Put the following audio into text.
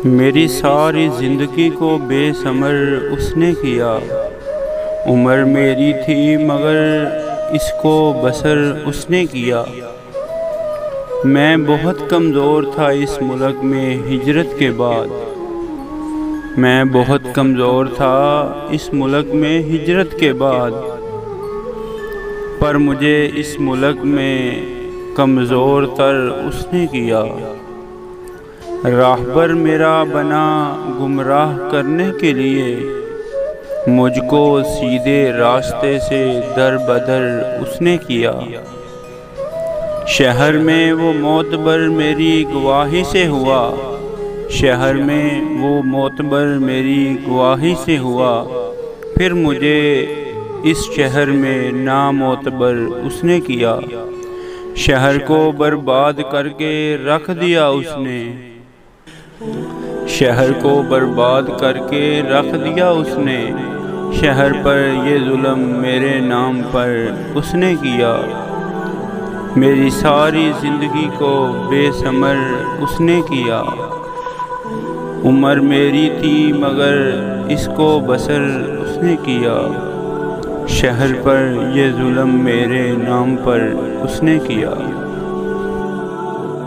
میری ساری زندگی کو بے ثمر اس نے کیا۔ عمر میری تھی مگر اس کو بسر اس نے کیا۔ میں بہت کمزور تھا اس ملک میں ہجرت کے بعد۔ میں بہت کمزور تھا اس ملک میں ہجرت کے بعد، پر مجھے اس ملک میں کمزور تر اس نے کیا۔ راہبر میرا بنا گمراہ کرنے کے لیے، مجھ کو سیدھے راستے سے در بدر اس نے کیا۔ شہر میں وہ معتبر میری گواہی سے ہوا، شہر میں وہ معتبر میری گواہی سے ہوا، پھر مجھے اس شہر میں نامعتبر اس نے کیا۔ شہر کو برباد کر کے رکھ دیا اس نے، شہر کو برباد کر کے رکھ دیا اس نے، شہر پر یہ ظلم میرے نام پر اس نے کیا۔ میری ساری زندگی کو بے ثمر اس نے کیا۔ عمر میری تھی مگر اس کو بسر اس نے کیا۔ شہر پر یہ ظلم میرے نام پر اس نے کیا۔